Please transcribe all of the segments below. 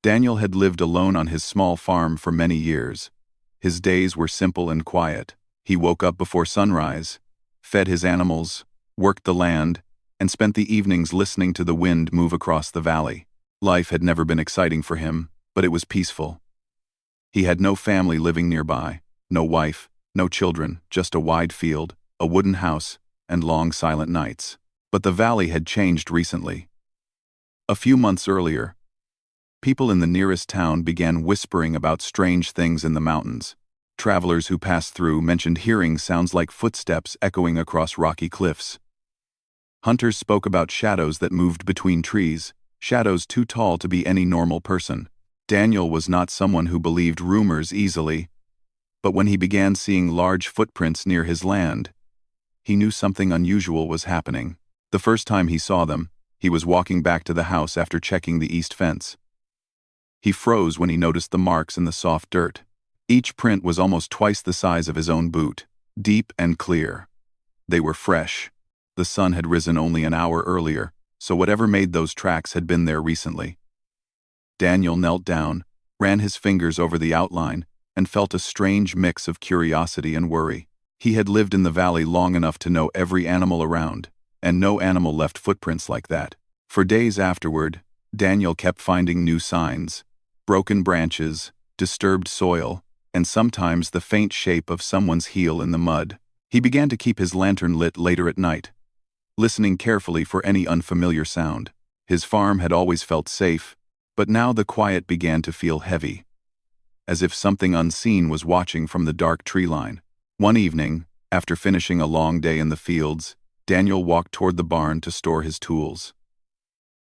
Daniel had lived alone on his small farm for many years. His days were simple and quiet. He woke up before sunrise, fed his animals, worked the land, and spent the evenings listening to the wind move across the valley. Life had never been exciting for him, but it was peaceful. He had no family living nearby, no wife, no children, just a wide field, a wooden house, and long silent nights. But the valley had changed recently. A few months earlier, people in the nearest town began whispering about strange things in the mountains. Travelers who passed through mentioned hearing sounds like footsteps echoing across rocky cliffs. Hunters spoke about shadows that moved between trees, shadows too tall to be any normal person. Daniel was not someone who believed rumors easily, but when he began seeing large footprints near his land, he knew something unusual was happening. The first time he saw them, he was walking back to the house after checking the east fence. He froze when he noticed the marks in the soft dirt. Each print was almost twice the size of his own boot, deep and clear. They were fresh. The sun had risen only an hour earlier, so whatever made those tracks had been there recently. Daniel knelt down, ran his fingers over the outline, and felt a strange mix of curiosity and worry. He had lived in the valley long enough to know every animal around, and no animal left footprints like that. For days afterward, Daniel kept finding new signs: broken branches, disturbed soil, and sometimes the faint shape of someone's heel in the mud. He began to keep his lantern lit later at night, listening carefully for any unfamiliar sound. His farm had always felt safe, but now the quiet began to feel heavy, as if something unseen was watching from the dark tree line. One evening, after finishing a long day in the fields, Daniel walked toward the barn to store his tools.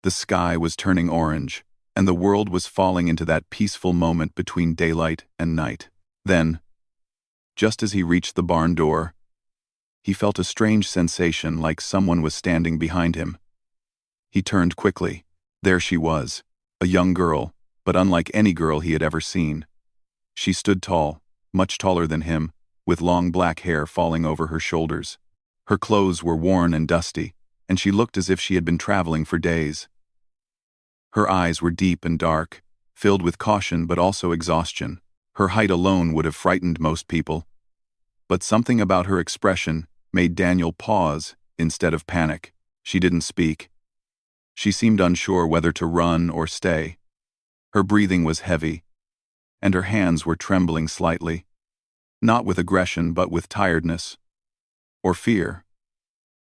The sky was turning orange, and the world was falling into that peaceful moment between daylight and night. Then, just as he reached the barn door, he felt a strange sensation like someone was standing behind him. He turned quickly. There she was, a young girl, but unlike any girl he had ever seen. She stood tall, much taller than him, with long black hair falling over her shoulders. Her clothes were worn and dusty, and she looked as if she had been traveling for days. Her eyes were deep and dark, filled with caution but also exhaustion. Her height alone would have frightened most people, but something about her expression made Daniel pause instead of panic. She didn't speak. She seemed unsure whether to run or stay. Her breathing was heavy, and her hands were trembling slightly, not with aggression but with tiredness or fear.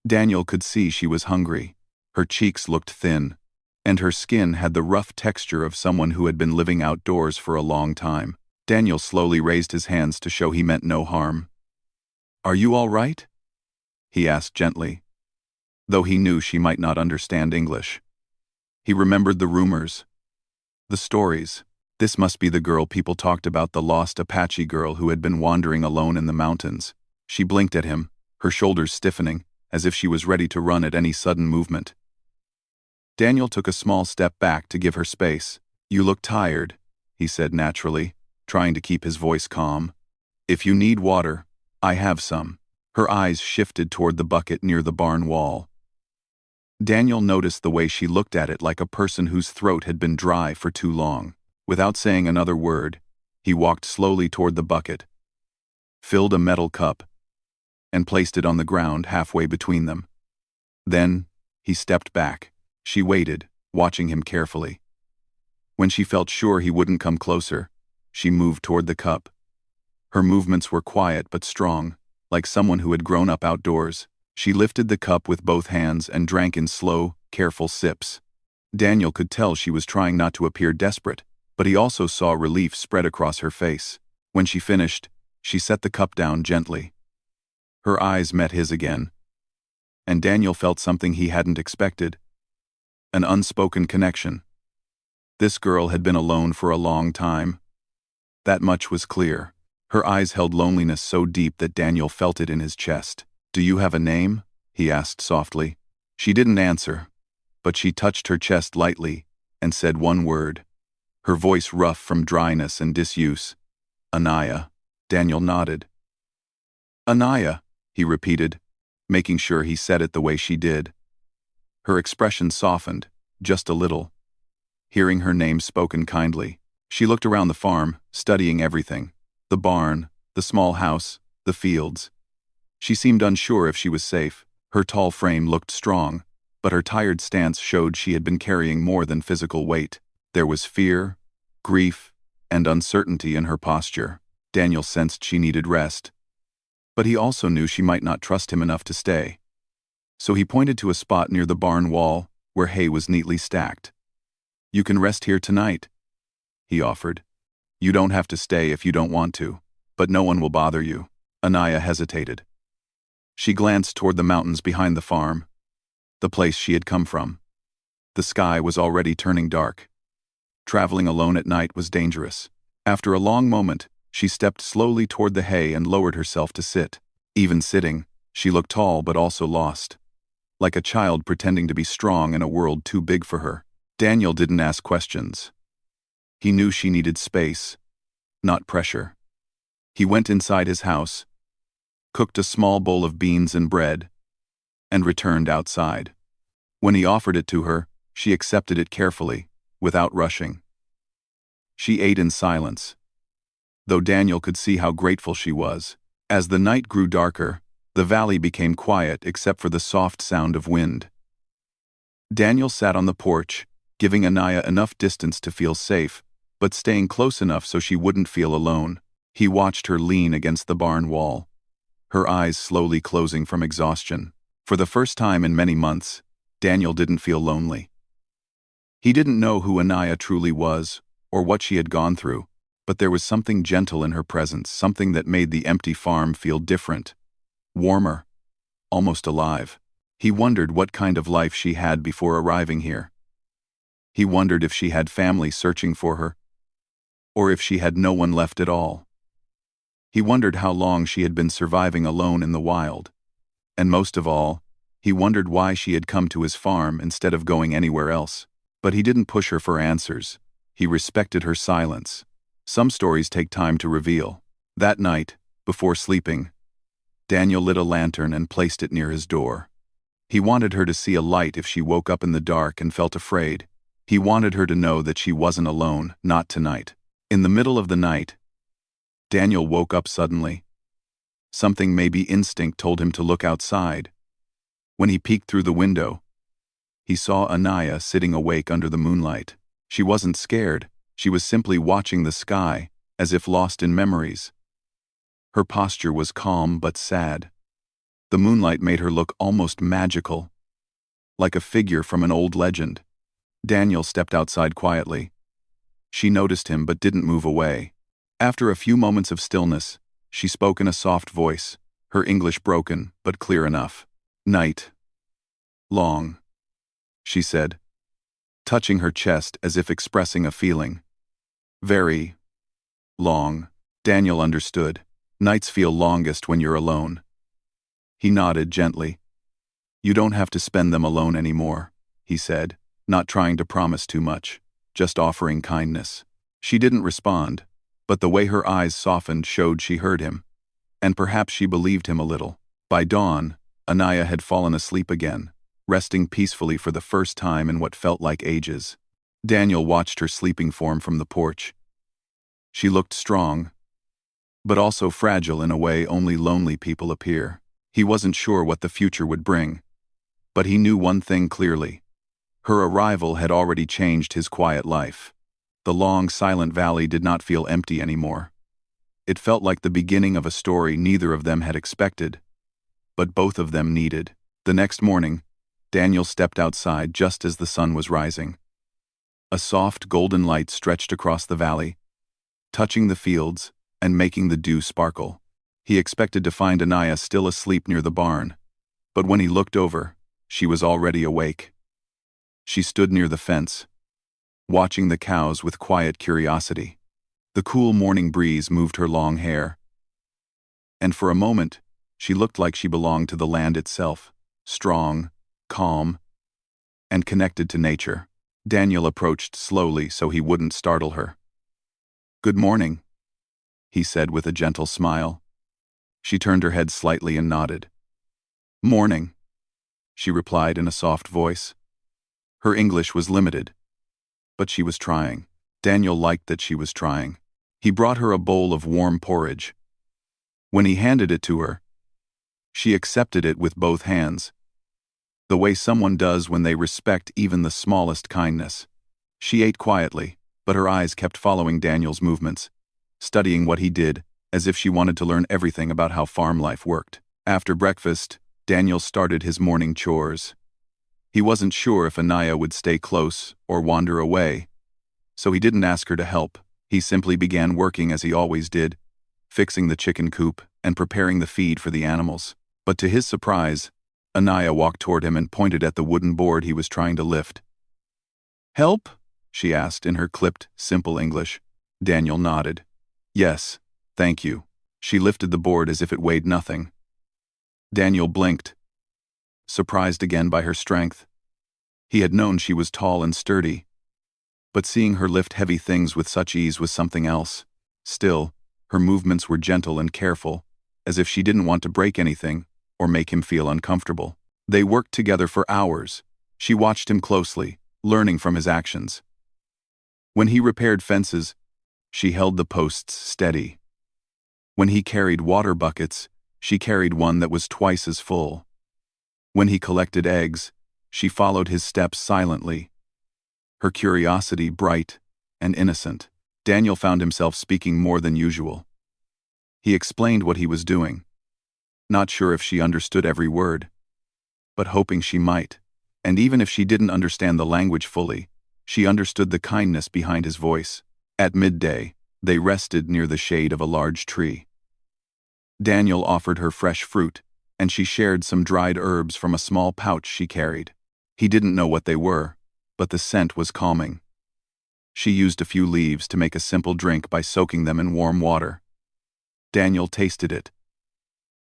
Daniel could see she was hungry. Her cheeks looked thin, and her skin had the rough texture of someone who had been living outdoors for a long time. Daniel slowly raised his hands to show he meant no harm. "Are you all right?" he asked gently, though he knew she might not understand English. He remembered the rumors, the stories. This must be the girl people talked about, the lost Apache girl who had been wandering alone in the mountains. She blinked at him, her shoulders stiffening, as if she was ready to run at any sudden movement. Daniel took a small step back to give her space. "You look tired," he said naturally, trying to keep his voice calm. "If you need water, I have some." Her eyes shifted toward the bucket near the barn wall. Daniel noticed the way she looked at it like a person whose throat had been dry for too long. Without saying another word, he walked slowly toward the bucket, filled a metal cup, and placed it on the ground halfway between them. Then, he stepped back. She waited, watching him carefully. When she felt sure he wouldn't come closer, she moved toward the cup. Her movements were quiet but strong, like someone who had grown up outdoors. She lifted the cup with both hands and drank in slow, careful sips. Daniel could tell she was trying not to appear desperate, but he also saw relief spread across her face. When she finished, she set the cup down gently. Her eyes met his again, and Daniel felt something he hadn't expected: an unspoken connection. This girl had been alone for a long time. That much was clear. Her eyes held loneliness so deep that Daniel felt it in his chest. "Do you have a name?" he asked softly. She didn't answer, but she touched her chest lightly and said one word, her voice rough from dryness and disuse. "Anaya." Daniel nodded. "Anaya," he repeated, making sure he said it the way she did. Her expression softened, just a little. hearing her name spoken kindly. She looked around the farm, studying everything. The barn, the small house, the fields. She seemed unsure if she was safe. Her tall frame looked strong, but her tired stance showed she had been carrying more than physical weight. There was fear, grief, and uncertainty in her posture. Daniel sensed she needed rest, but he also knew she might not trust him enough to stay. So he pointed to a spot near the barn wall where hay was neatly stacked. "You can rest here tonight," he offered. "You don't have to stay if you don't want to, but no one will bother you." Anaya hesitated. She glanced toward the mountains behind the farm, the place she had come from. The sky was already turning dark. Traveling alone at night was dangerous. After a long moment, she stepped slowly toward the hay and lowered herself to sit. Even sitting, she looked tall but also lost, like a child pretending to be strong in a world too big for her. Daniel didn't ask questions. He knew she needed space, not pressure. He went inside his house, cooked a small bowl of beans and bread, and returned outside. When he offered it to her, she accepted it carefully, without rushing. She ate in silence, though Daniel could see how grateful she was. As the night grew darker, the valley became quiet except for the soft sound of wind. Daniel sat on the porch, giving Anaya enough distance to feel safe, but staying close enough so she wouldn't feel alone. He watched her lean against the barn wall, her eyes slowly closing from exhaustion. For the first time in many months, Daniel didn't feel lonely. He didn't know who Anaya truly was, or what she had gone through, but there was something gentle in her presence, something that made the empty farm feel different, warmer, almost alive. He wondered what kind of life she had before arriving here. He wondered if she had family searching for her, or if she had no one left at all. He wondered how long she had been surviving alone in the wild. And most of all, he wondered why she had come to his farm instead of going anywhere else. But he didn't push her for answers. He respected her silence. Some stories take time to reveal. That night, before sleeping, Daniel lit a lantern and placed it near his door. He wanted her to see a light if she woke up in the dark and felt afraid. He wanted her to know that she wasn't alone, not tonight. In the middle of the night, Daniel woke up suddenly. Something, maybe instinct, told him to look outside. When he peeked through the window, he saw Anaya sitting awake under the moonlight. She wasn't scared. She was simply watching the sky, as if lost in memories. Her posture was calm but sad. The moonlight made her look almost magical, like a figure from an old legend. Daniel stepped outside quietly. She noticed him but didn't move away. After a few moments of stillness, she spoke in a soft voice, her English broken but clear enough. "Night. Long," she said, touching her chest as if expressing a feeling. "Very long." Daniel understood. Nights feel longest when you're alone. He nodded gently. "You don't have to spend them alone anymore," he said, not trying to promise too much, just offering kindness. She didn't respond, but the way her eyes softened showed she heard him, and perhaps she believed him a little. By dawn, Anaya had fallen asleep again, resting peacefully for the first time in what felt like ages. Daniel watched her sleeping form from the porch. She looked strong, but also fragile in a way only lonely people appear. He wasn't sure what the future would bring, but he knew one thing clearly. Her arrival had already changed his quiet life. The long, silent valley did not feel empty anymore. It felt like the beginning of a story neither of them had expected, but both of them needed. The next morning, Daniel stepped outside just as the sun was rising. A soft golden light stretched across the valley, touching the fields and making the dew sparkle. He expected to find Anaya still asleep near the barn, but when he looked over, she was already awake. She stood near the fence, watching the cows with quiet curiosity. The cool morning breeze moved her long hair, and for a moment, she looked like she belonged to the land itself, strong, calm, and connected to nature. Daniel approached slowly so he wouldn't startle her. "Good morning," he said with a gentle smile. She turned her head slightly and nodded. "Morning," she replied in a soft voice. Her English was limited, But she was trying. Daniel liked that she was trying. He brought her a bowl of warm porridge. When he handed it to her, she accepted it with both hands, the way someone does when they respect even the smallest kindness. She ate quietly, but her eyes kept following Daniel's movements, studying what he did, as if she wanted to learn everything about how farm life worked. After breakfast, Daniel started his morning chores. He wasn't sure if Anaya would stay close or wander away, so he didn't ask her to help. He simply began working as he always did, fixing the chicken coop and preparing the feed for the animals. But to his surprise, Anaya walked toward him and pointed at the wooden board he was trying to lift. "Help?" she asked in her clipped, simple English. Daniel nodded. "Yes, thank you." She lifted the board as if it weighed nothing. Daniel blinked, surprised again by her strength. He had known she was tall and sturdy, but seeing her lift heavy things with such ease was something else. Still, her movements were gentle and careful, as if she didn't want to break anything or make him feel uncomfortable. They worked together for hours. She watched him closely, learning from his actions. When he repaired fences, she held the posts steady. When he carried water buckets, she carried one that was twice as full. When he collected eggs, she followed his steps silently, her curiosity bright and innocent. Daniel found himself speaking more than usual. He explained what he was doing, not sure if she understood every word, but hoping she might. And even if she didn't understand the language fully, she understood the kindness behind his voice. At midday, they rested near the shade of a large tree. Daniel offered her fresh fruit, and she shared some dried herbs from a small pouch she carried. He didn't know what they were, but the scent was calming. She used a few leaves to make a simple drink by soaking them in warm water. Daniel tasted it,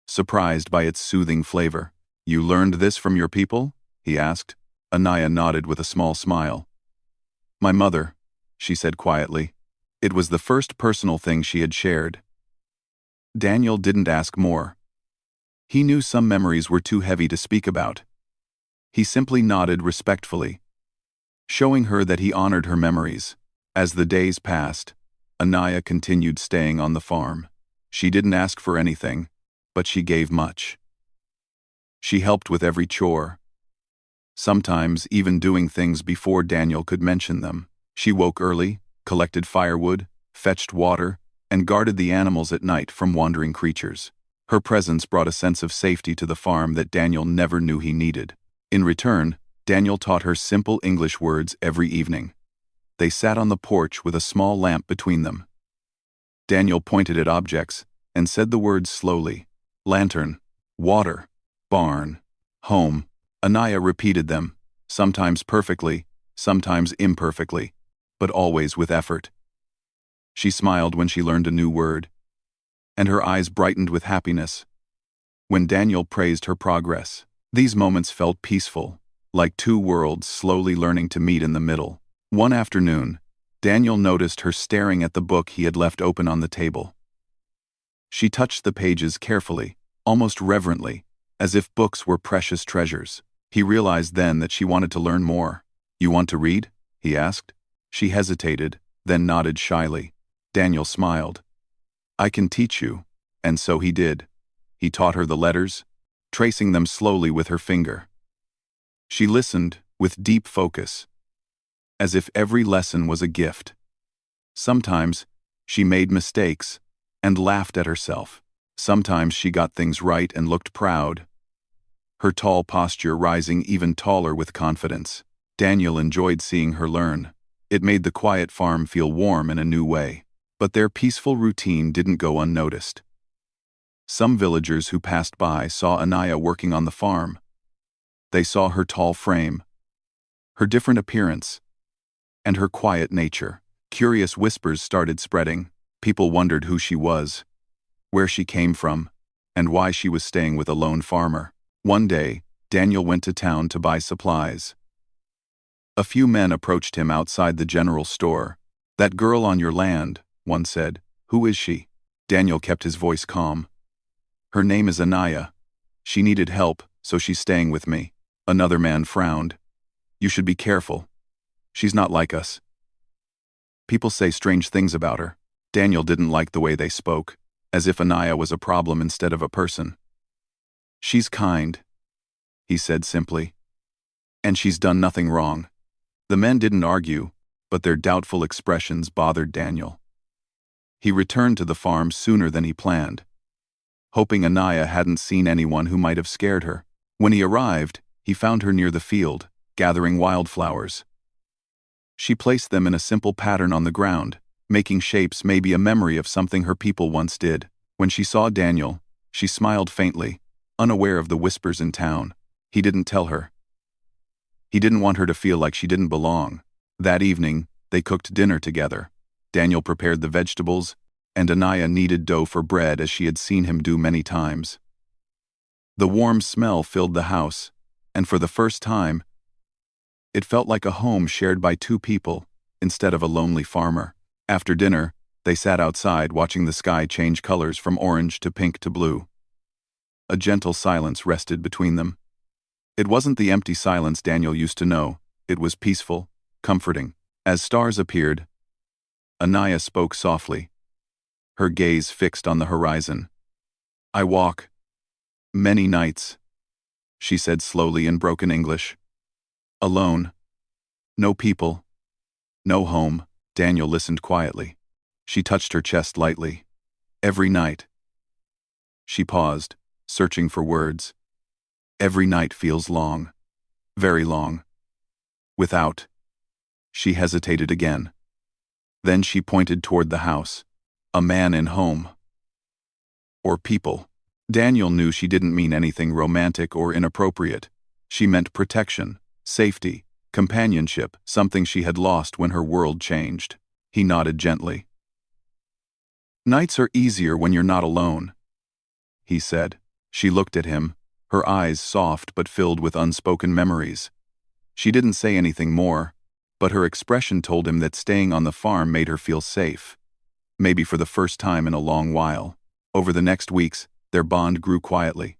surprised by its soothing flavor. "You learned this from your people?" he asked. Anaya nodded with a small smile. "My mother," she said quietly. It was the first personal thing she had shared. Daniel didn't ask more. He knew some memories were too heavy to speak about. He simply nodded respectfully, showing her that he honored her memories. As the days passed, Anaya continued staying on the farm. She didn't ask for anything, but she gave much. She helped with every chore, sometimes even doing things before Daniel could mention them. She woke early, collected firewood, fetched water, and guarded the animals at night from wandering creatures. Her presence brought a sense of safety to the farm that Daniel never knew he needed. In return, Daniel taught her simple English words every evening. They sat on the porch with a small lamp between them. Daniel pointed at objects and said the words slowly. Lantern, water, barn, home. Anaya repeated them, sometimes perfectly, sometimes imperfectly, but always with effort. She smiled when she learned a new word, and her eyes brightened with happiness when Daniel praised her progress. These moments felt peaceful, like two worlds slowly learning to meet in the middle. One afternoon, Daniel noticed her staring at the book he had left open on the table. She touched the pages carefully, almost reverently, as if books were precious treasures. He realized then that she wanted to learn more. "You want to read?" he asked. She hesitated, then nodded shyly. Daniel smiled. "I can teach you," and so he did. He taught her the letters, tracing them slowly with her finger. She listened with deep focus, as if every lesson was a gift. Sometimes she made mistakes and laughed at herself. Sometimes she got things right and looked proud, her tall posture rising even taller with confidence. Daniel enjoyed seeing her learn. It made the quiet farm feel warm in a new way. But their peaceful routine didn't go unnoticed. Some villagers who passed by saw Anaya working on the farm. They saw her tall frame, her different appearance, and her quiet nature. Curious whispers started spreading. People wondered who she was, where she came from, and why she was staying with a lone farmer. One day, Daniel went to town to buy supplies. A few men approached him outside the general store. "That girl on your land," one said. "Who is she?" Daniel kept his voice calm. "Her name is Anaya. She needed help, so she's staying with me." Another man frowned. "You should be careful. She's not like us." People say strange things about her. Daniel didn't like the way they spoke, as if Anaya was a problem instead of a person. "She's kind," he said simply. "And she's done nothing wrong." The men didn't argue, but their doubtful expressions bothered Daniel. He returned to the farm sooner than he planned, hoping Anaya hadn't seen anyone who might have scared her. When he arrived, he found her near the field, gathering wildflowers. She placed them in a simple pattern on the ground, making shapes maybe a memory of something her people once did. When she saw Daniel, she smiled faintly, unaware of the whispers in town. He didn't tell her. He didn't want her to feel like she didn't belong. That evening, they cooked dinner together. Daniel prepared the vegetables, and Anaya kneaded dough for bread as she had seen him do many times. The warm smell filled the house, and for the first time, it felt like a home shared by two people, instead of a lonely farmer. After dinner, they sat outside watching the sky change colors from orange to pink to blue. A gentle silence rested between them. It wasn't the empty silence Daniel used to know. It was peaceful, comforting. As stars appeared, Anaya spoke softly, her gaze fixed on the horizon. "I walk many nights," she said slowly in broken English. "Alone. No people. No home." Daniel listened quietly. She touched her chest lightly. "Every night." She paused, searching for words. "Every night feels long. Very long. Without." She hesitated again. Then she pointed toward the house. "A man in home. Or people." Daniel knew she didn't mean anything romantic or inappropriate. She meant protection, safety, companionship, something she had lost when her world changed. He nodded gently. "Nights are easier when you're not alone," he said. She looked at him, her eyes soft but filled with unspoken memories. She didn't say anything more, but her expression told him that staying on the farm made her feel safe. Maybe for the first time in a long while. Over the next weeks, their bond grew quietly.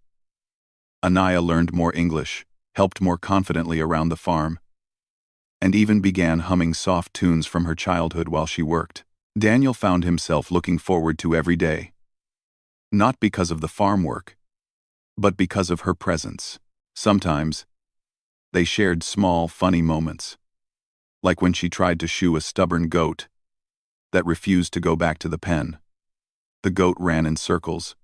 Anaya learned more English, helped more confidently around the farm, and even began humming soft tunes from her childhood while she worked. Daniel found himself looking forward to every day. Not because of the farm work, but because of her presence. Sometimes, they shared small, funny moments. Like when she tried to shoe a stubborn goat that refused to go back to the pen. The goat ran in circles,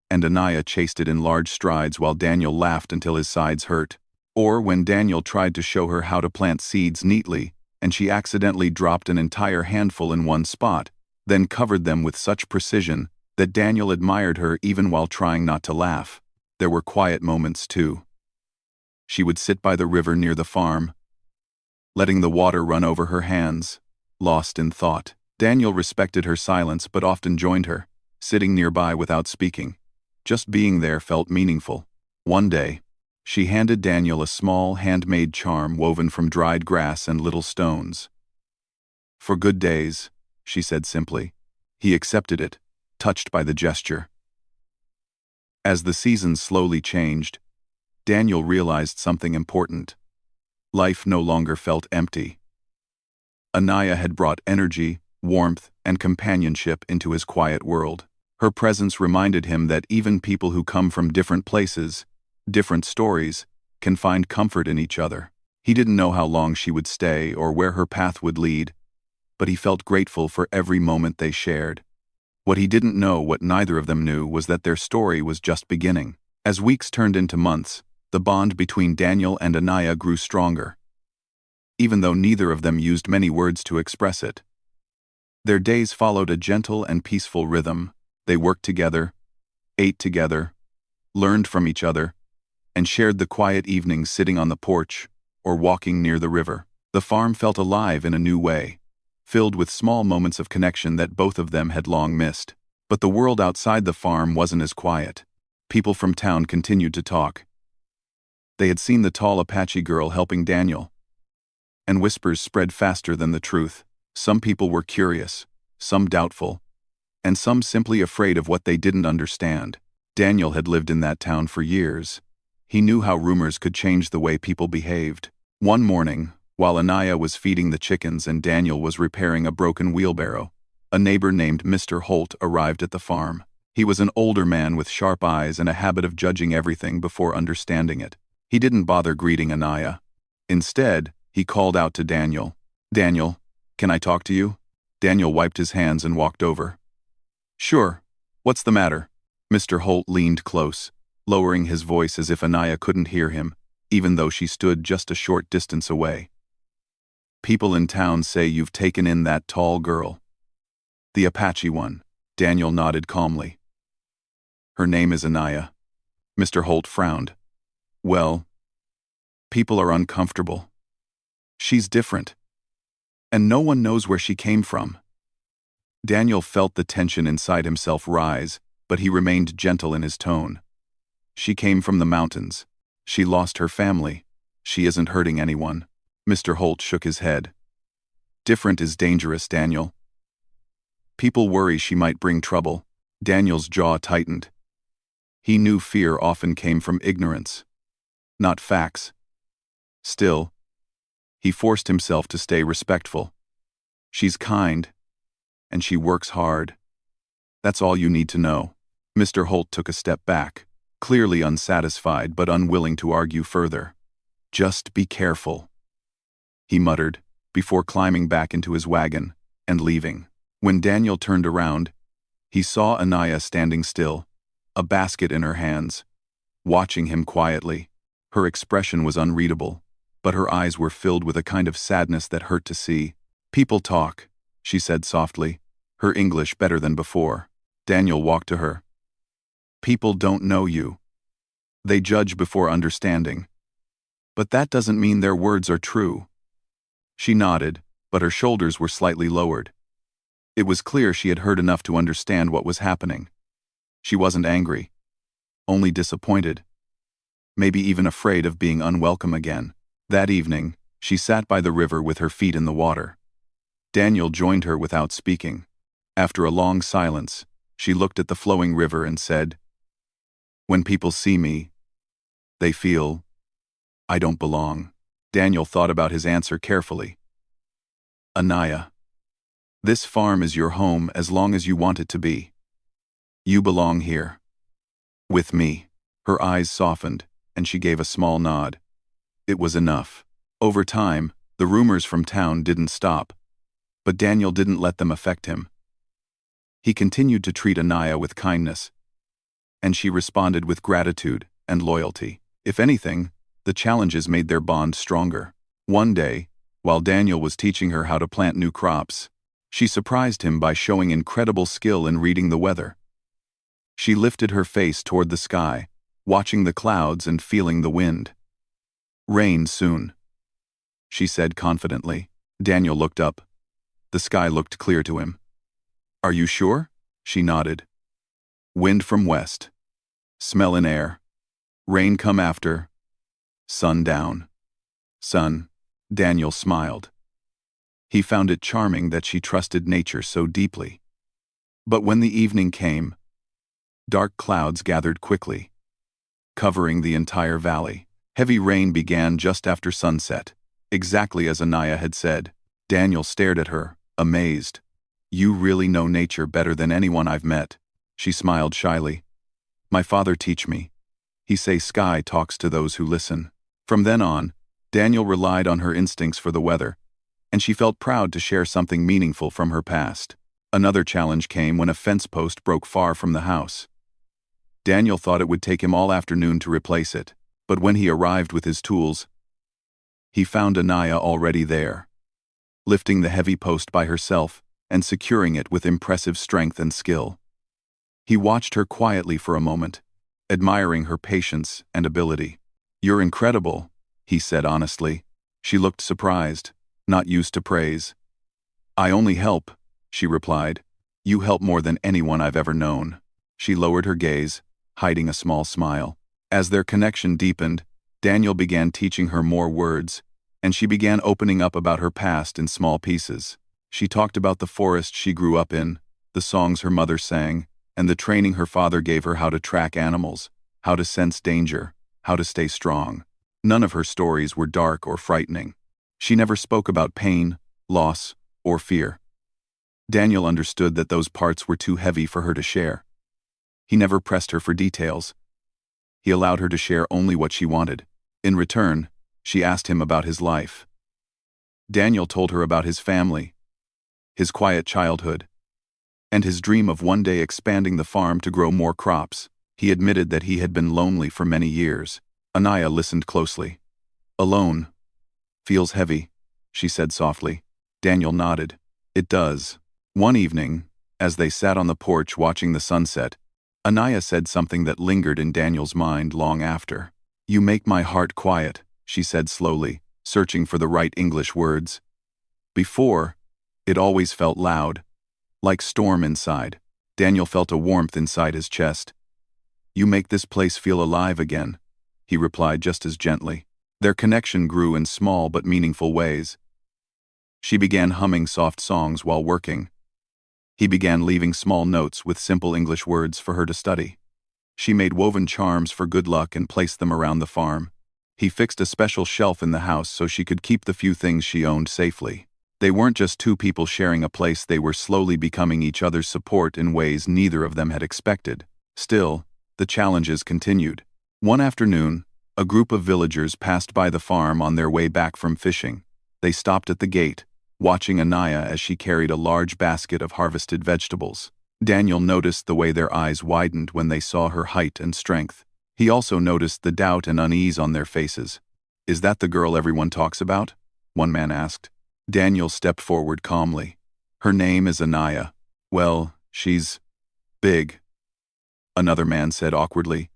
and Anaya chased it in large strides while Daniel laughed until his sides hurt. Or when Daniel tried to show her how to plant seeds neatly, and she accidentally dropped an entire handful in one spot, then covered them with such precision that Daniel admired her even while trying not to laugh. There were quiet moments too. She would sit by the river near the farm, letting the water run over her hands, lost in thought. Daniel respected her silence but often joined her, sitting nearby without speaking. Just being there felt meaningful. One day, she handed Daniel a small handmade charm woven from dried grass and little stones. "For good days," she said simply. He accepted it, touched by the gesture. As the seasons slowly changed, Daniel realized something important. Life no longer felt empty. Anaya had brought energy, warmth, and companionship into his quiet world. Her presence reminded him that even people who come from different places, different stories, can find comfort in each other. He didn't know how long she would stay or where her path would lead, but he felt grateful for every moment they shared. What he didn't know, what neither of them knew, was that their story was just beginning. As weeks turned into months, the bond between Daniel and Anaya grew stronger, even though neither of them used many words to express it. Their days followed a gentle and peaceful rhythm. They worked together, ate together, learned from each other, and shared the quiet evenings sitting on the porch or walking near the river. The farm felt alive in a new way, filled with small moments of connection that both of them had long missed. But the world outside the farm wasn't as quiet. People from town continued to talk. They had seen the tall Apache girl helping Daniel, and whispers spread faster than the truth. Some people were curious, some doubtful, and some simply afraid of what they didn't understand. Daniel had lived in that town for years. He knew how rumors could change the way people behaved. One morning, While Anaya was feeding the chickens and Daniel was repairing a broken wheelbarrow, a neighbor named Mr. Holt arrived at the farm. He was an older man with sharp eyes and a habit of judging everything before understanding it. He didn't bother greeting Anaya. Instead, he called out to Daniel. "Daniel, can I talk to you?" Daniel wiped his hands and walked over. "Sure. What's the matter?" Mr. Holt leaned close, lowering his voice as if Anaya couldn't hear him, even though she stood just a short distance away. "People in town say you've taken in that tall girl." "The Apache one," Daniel nodded calmly. "Her name is Anaya." Mr. Holt frowned. "Well, people are uncomfortable. She's different. And no one knows where she came from." Daniel felt the tension inside himself rise, but he remained gentle in his tone. "She came from the mountains. She lost her family. She isn't hurting anyone." Mr. Holt shook his head. "Different is dangerous, Daniel. People worry she might bring trouble." Daniel's jaw tightened. He knew fear often came from ignorance, not facts. Still, he forced himself to stay respectful. "She's kind, and she works hard. That's all you need to know." Mr. Holt took a step back, clearly unsatisfied but unwilling to argue further. "Just be careful," he muttered, before climbing back into his wagon and leaving. When Daniel turned around, he saw Anaya standing still, a basket in her hands, watching him quietly. Her expression was unreadable, but her eyes were filled with a kind of sadness that hurt to see. "People talk," she said softly, her English better than before. Daniel walked to her. "People don't know you. They judge before understanding. But that doesn't mean their words are true." She nodded, but her shoulders were slightly lowered. It was clear she had heard enough to understand what was happening. She wasn't angry, only disappointed, maybe even afraid of being unwelcome again. That evening, she sat by the river with her feet in the water. Daniel joined her without speaking. After a long silence, she looked at the flowing river and said, "When people see me, they feel I don't belong." Daniel thought about his answer carefully. "Anaya, this farm is your home as long as you want it to be. You belong here. With me." Her eyes softened, and she gave a small nod. It was enough. Over time, the rumors from town didn't stop, but Daniel didn't let them affect him. He continued to treat Anaya with kindness, and she responded with gratitude and loyalty. If anything, the challenges made their bond stronger. One day, while Daniel was teaching her how to plant new crops, she surprised him by showing incredible skill in reading the weather. She lifted her face toward the sky, watching the clouds and feeling the wind. "Rain soon," she said confidently. Daniel looked up. The sky looked clear to him. "Are you sure?" She nodded. "Wind from west. Smell in air. Rain come after. Sun down." "Sun." Daniel smiled. He found it charming that she trusted nature so deeply. But when the evening came, dark clouds gathered quickly, covering the entire valley. Heavy rain began just after sunset, exactly as Anaya had said. Daniel stared at her, amazed. "You really know nature better than anyone I've met." She smiled shyly. "My father teach me. He say sky talks to those who listen." From then on, Daniel relied on her instincts for the weather, and she felt proud to share something meaningful from her past. Another challenge came when a fence post broke far from the house. Daniel thought it would take him all afternoon to replace it, but when he arrived with his tools, he found Anaya already there, lifting the heavy post by herself and securing it with impressive strength and skill. He watched her quietly for a moment, admiring her patience and ability. "You're incredible," he said honestly. She looked surprised, not used to praise. "I only help," she replied. "You help more than anyone I've ever known." She lowered her gaze, hiding a small smile. As their connection deepened, Daniel began teaching her more words, and she began opening up about her past in small pieces. She talked about the forest she grew up in, the songs her mother sang, and the training her father gave her how to track animals, how to sense danger, how to stay strong. None of her stories were dark or frightening. She never spoke about pain, loss, or fear. Daniel understood that those parts were too heavy for her to share. He never pressed her for details. He allowed her to share only what she wanted. In return, she asked him about his life. Daniel told her about his family, his quiet childhood, and his dream of one day expanding the farm to grow more crops. He admitted that he had been lonely for many years. Anaya listened closely. "Alone. Feels heavy," she said softly. Daniel nodded. "It does." One evening, as they sat on the porch watching the sunset, Anaya said something that lingered in Daniel's mind long after. "You make my heart quiet," she said slowly, searching for the right English words. Before, it always felt loud, like storm inside. Daniel felt a warmth inside his chest. "You make this place feel alive again," he replied just as gently. Their connection grew in small but meaningful ways. She began humming soft songs while working. He began leaving small notes with simple English words for her to study. She made woven charms for good luck and placed them around the farm. He fixed a special shelf in the house so she could keep the few things she owned safely. They weren't just two people sharing a place, they were slowly becoming each other's support in ways neither of them had expected. Still, the challenges continued. One afternoon, a group of villagers passed by the farm on their way back from fishing. They stopped at the gate, watching Anaya as she carried a large basket of harvested vegetables. Daniel noticed the way their eyes widened when they saw her height and strength. He also noticed the doubt and unease on their faces. "Is that the girl everyone talks about?" one man asked. Daniel stepped forward calmly. "Her name is Anaya. Well, she's big," another man said awkwardly,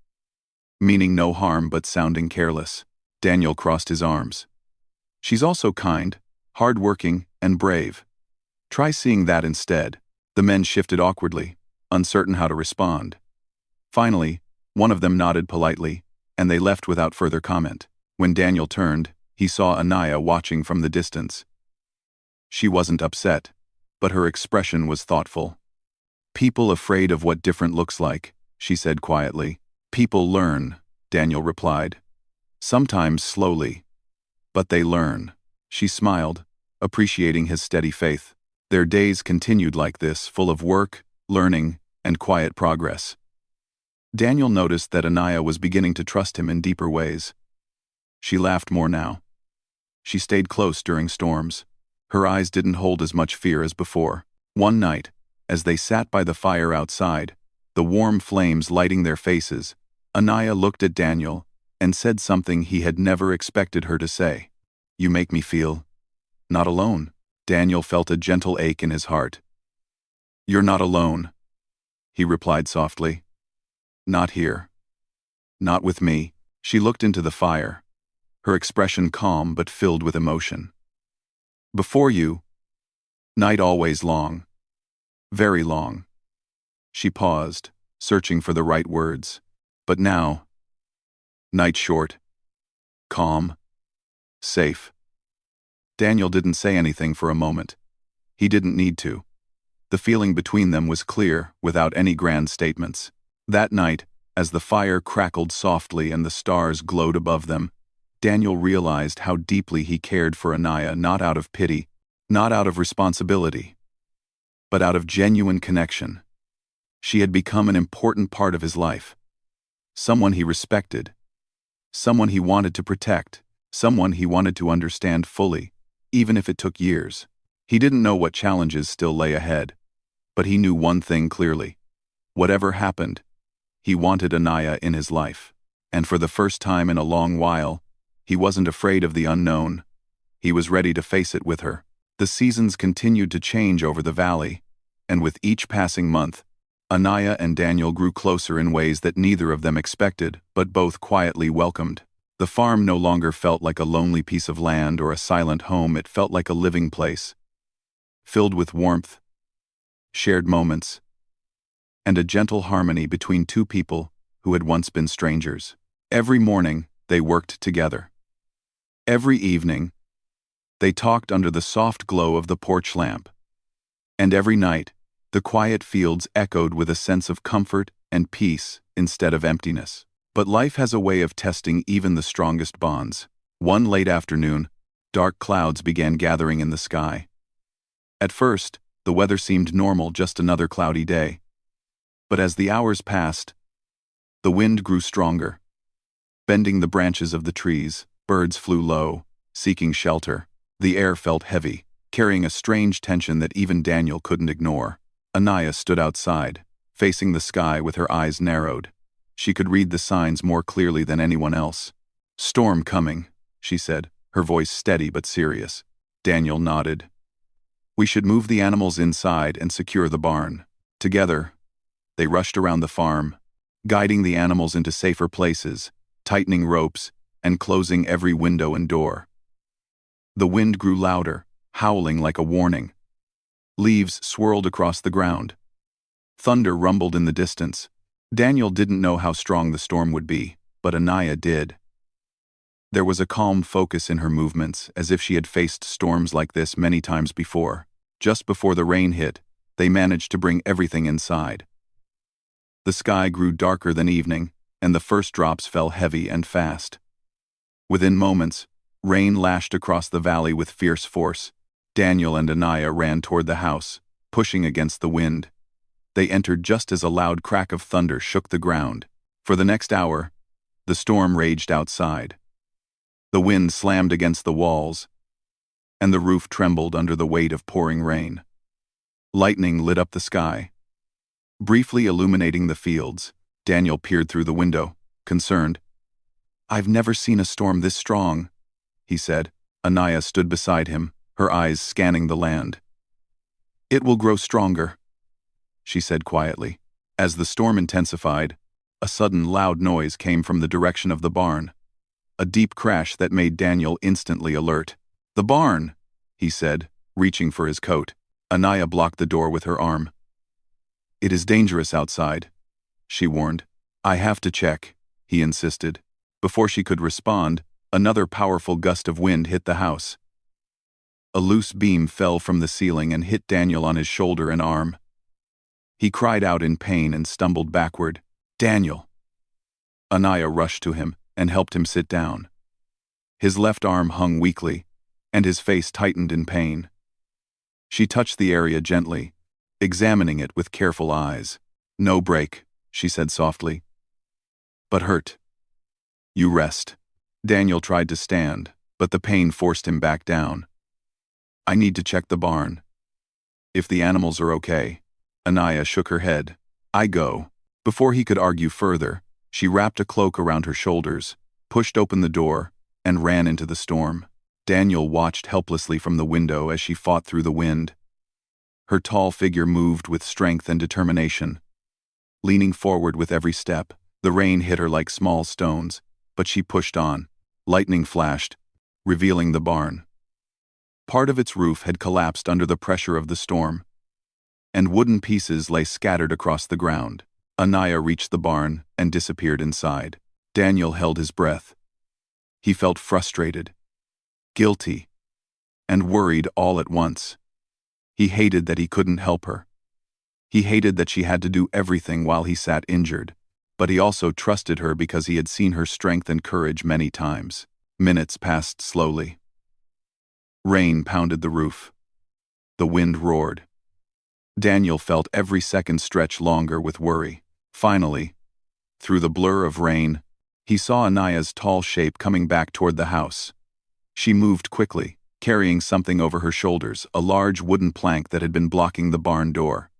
meaning no harm but sounding careless. Daniel crossed his arms. "She's also kind, hard-working, and brave. Try seeing that instead." The men shifted awkwardly, uncertain how to respond. Finally, one of them nodded politely, and they left without further comment. When Daniel turned, he saw Anaya watching from the distance. She wasn't upset, but her expression was thoughtful. "People afraid of what different looks like," she said quietly. "People learn," Daniel replied. "Sometimes slowly, but they learn." She smiled, appreciating his steady faith. Their days continued like this, full of work, learning, and quiet progress. Daniel noticed that Anaya was beginning to trust him in deeper ways. She laughed more now. She stayed close during storms. Her eyes didn't hold as much fear as before. One night, as they sat by the fire outside, the warm flames lighting their faces, Anaya looked at Daniel and said something he had never expected her to say. "You make me feel not alone." Daniel felt a gentle ache in his heart. "You're not alone," he replied softly. "Not here. Not with me." She looked into the fire, her expression calm but filled with emotion. "Before you, night always long. Very long." She paused, searching for the right words. "But now, night short, calm, safe." Daniel didn't say anything for a moment. He didn't need to. The feeling between them was clear, without any grand statements. That night, as the fire crackled softly and the stars glowed above them, Daniel realized how deeply he cared for Anaya, not out of pity, not out of responsibility, but out of genuine connection. She had become an important part of his life. Someone he respected. Someone he wanted to protect. Someone he wanted to understand fully, even if it took years. He didn't know what challenges still lay ahead, but he knew one thing clearly. Whatever happened, he wanted Anaya in his life. And for the first time in a long while, he wasn't afraid of the unknown. He was ready to face it with her. The seasons continued to change over the valley, and with each passing month, Anaya and Daniel grew closer in ways that neither of them expected, but both quietly welcomed. The farm no longer felt like a lonely piece of land or a silent home. It felt like a living place, filled with warmth, shared moments, and a gentle harmony between two people who had once been strangers. Every morning, they worked together. Every evening, they talked under the soft glow of the porch lamp. And every night, the quiet fields echoed with a sense of comfort and peace instead of emptiness. But life has a way of testing even the strongest bonds. One late afternoon, Dark clouds began gathering in the sky. At first, the weather seemed normal, just another cloudy day. But as the hours passed, the wind grew stronger. Bending the branches of the trees, birds flew low, seeking shelter. The air felt heavy, carrying a strange tension that even Daniel couldn't ignore. Anaya stood outside, facing the sky with her eyes narrowed. She could read the signs more clearly than anyone else. "Storm coming," she said, her voice steady but serious. Daniel nodded. "We should move the animals inside and secure the barn." Together, they rushed around the farm, guiding the animals into safer places, tightening ropes, and closing every window and door. The wind grew louder, howling like a warning. Leaves swirled across the ground. Thunder rumbled in the distance. Daniel didn't know how strong the storm would be, but Anaya did. There was a calm focus in her movements, as if she had faced storms like this many times before. Just before the rain hit, they managed to bring everything inside. The sky grew darker than evening, and the first drops fell heavy and fast. Within moments, rain lashed across the valley with fierce force. Daniel and Anaya ran toward the house, pushing against the wind. They entered just as a loud crack of thunder shook the ground. For the next hour, the storm raged outside. The wind slammed against the walls, and the roof trembled under the weight of pouring rain. Lightning lit up the sky, briefly illuminating the fields. Daniel peered through the window, concerned. "I've never seen a storm this strong," he said. Anaya stood beside him, her eyes scanning the land. "It will grow stronger," she said quietly. As the storm intensified, a sudden loud noise came from the direction of the barn. A deep crash that made Daniel instantly alert. "The barn," he said, reaching for his coat. Anaya blocked the door with her arm. "It is dangerous outside," she warned. "I have to check," he insisted. Before she could respond, another powerful gust of wind hit the house. A loose beam fell from the ceiling and hit Daniel on his shoulder and arm. He cried out in pain and stumbled backward. "Daniel!" Anaya rushed to him and helped him sit down. His left arm hung weakly, and his face tightened in pain. She touched the area gently, examining it with careful eyes. "No break," she said softly. "But hurt. You rest." Daniel tried to stand, but the pain forced him back down. "I need to check the barn. If the animals are okay." Anaya shook her head. "I go." Before he could argue further, she wrapped a cloak around her shoulders, pushed open the door, and ran into the storm. Daniel watched helplessly from the window as she fought through the wind. Her tall figure moved with strength and determination. Leaning forward with every step, the rain hit her like small stones, but she pushed on. Lightning flashed, revealing the barn. Part of its roof had collapsed under the pressure of the storm, and wooden pieces lay scattered across the ground. Anaya reached the barn and disappeared inside. Daniel held his breath. He felt frustrated, guilty, and worried all at once. He hated that he couldn't help her. He hated that she had to do everything while he sat injured, but he also trusted her because he had seen her strength and courage many times. Minutes passed slowly. Rain pounded the roof. The wind roared. Daniel felt every second stretch longer with worry. Finally, through the blur of rain, he saw Anaya's tall shape coming back toward the house. She moved quickly, carrying something over her shoulders, a large wooden plank that had been blocking the barn door.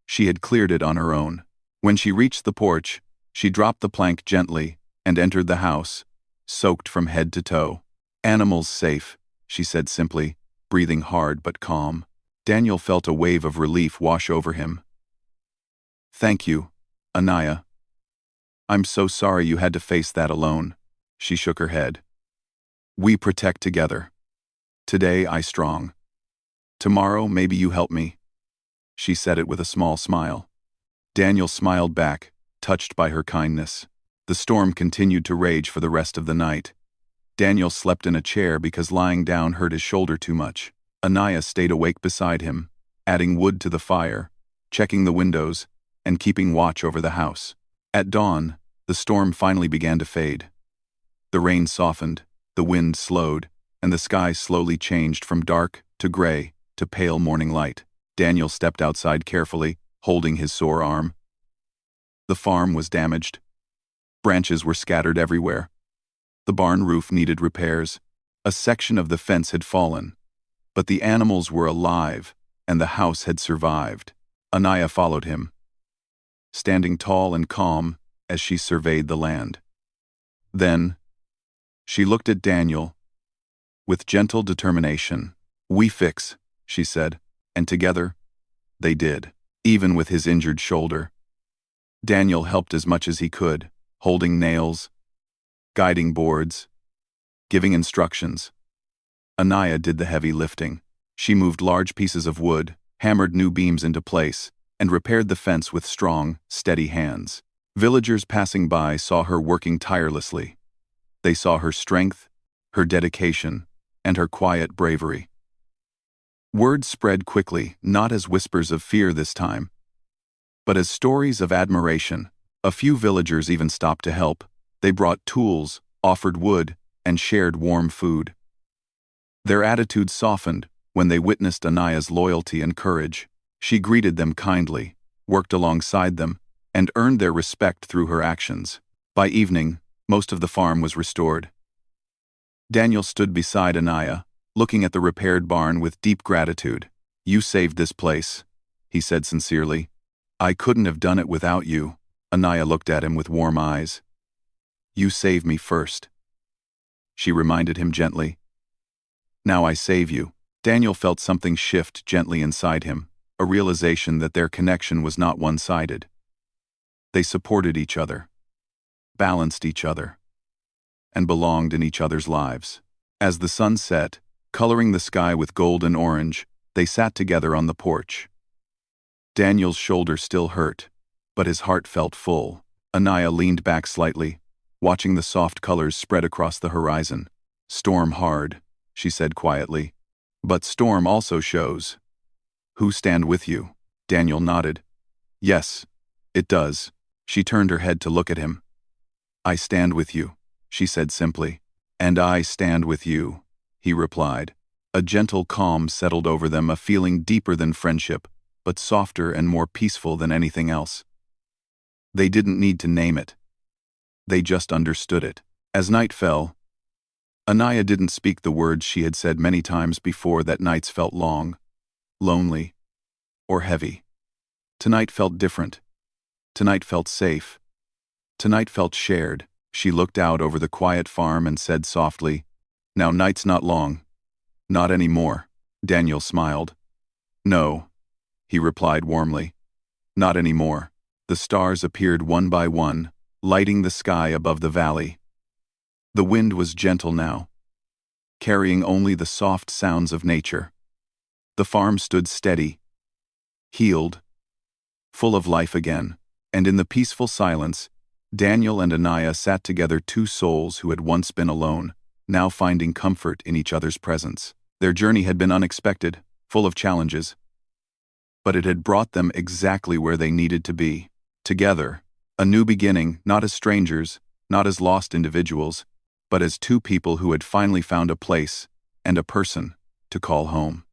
She had cleared it on her own. When she reached the porch, she dropped the plank gently and entered the house, soaked from head to toe. "Animals safe," she said simply, breathing hard but calm. Daniel felt a wave of relief wash over him. "Thank you, Anaya. I'm so sorry you had to face that alone." She shook her head. "We protect together. Today I strong. Tomorrow maybe you help me." She said it with a small smile. Daniel smiled back, touched by her kindness. The storm continued to rage for the rest of the night. Daniel slept in a chair because lying down hurt his shoulder too much. Anaya stayed awake beside him, adding wood to the fire, checking the windows, and keeping watch over the house. At dawn, the storm finally began to fade. The rain softened, the wind slowed, and the sky slowly changed from dark to gray to pale morning light. Daniel stepped outside carefully, holding his sore arm. The farm was damaged. Branches were scattered everywhere. The barn roof needed repairs. A section of the fence had fallen. But the animals were alive, and the house had survived. Anaya followed him, standing tall and calm as she surveyed the land. Then, she looked at Daniel with gentle determination. "We fix," she said, and together, they did, even with his injured shoulder. Daniel helped as much as he could, holding nails, guiding boards, giving instructions. Anaya did the heavy lifting. She moved large pieces of wood, hammered new beams into place, and repaired the fence with strong, steady hands. Villagers passing by saw her working tirelessly. They saw her strength, her dedication, and her quiet bravery. Word spread quickly, not as whispers of fear this time, but as stories of admiration. A few villagers even stopped to help. They brought tools, offered wood, and shared warm food. Their attitudes softened when they witnessed Anaya's loyalty and courage. She greeted them kindly, worked alongside them, and earned their respect through her actions. By evening, most of the farm was restored. Daniel stood beside Anaya, looking at the repaired barn with deep gratitude. "You saved this place," he said sincerely. "I couldn't have done it without you." Anaya looked at him with warm eyes. "You saved me first," she reminded him gently. "Now I save you." Daniel felt something shift gently inside him, a realization that their connection was not one-sided. They supported each other, balanced each other, and belonged in each other's lives. As the sun set, coloring the sky with gold and orange, they sat together on the porch. Daniel's shoulder still hurt, but his heart felt full. Anaya leaned back slightly, watching the soft colors spread across the horizon. "Storm hard," she said quietly. "But storm also shows who stand with you." Daniel nodded. "Yes, it does." She turned her head to look at him. "I stand with you," she said simply. "And I stand with you," he replied. A gentle calm settled over them, a feeling deeper than friendship, but softer and more peaceful than anything else. They didn't need to name it. They just understood it. As night fell, Anaya didn't speak the words she had said many times before that nights felt long, lonely, or heavy. Tonight felt different. Tonight felt safe. Tonight felt shared. She looked out over the quiet farm and said softly, "Now night's not long. Not anymore." Daniel smiled. "No," he replied warmly. "Not anymore." The stars appeared one by one, lighting the sky above the valley. The wind was gentle now, carrying only the soft sounds of nature. The farm stood steady, healed, full of life again, and in the peaceful silence, Daniel and Anaya sat together, two souls who had once been alone, now finding comfort in each other's presence. Their journey had been unexpected, full of challenges, but it had brought them exactly where they needed to be. Together, a new beginning, not as strangers, not as lost individuals, but as two people who had finally found a place and a person to call home.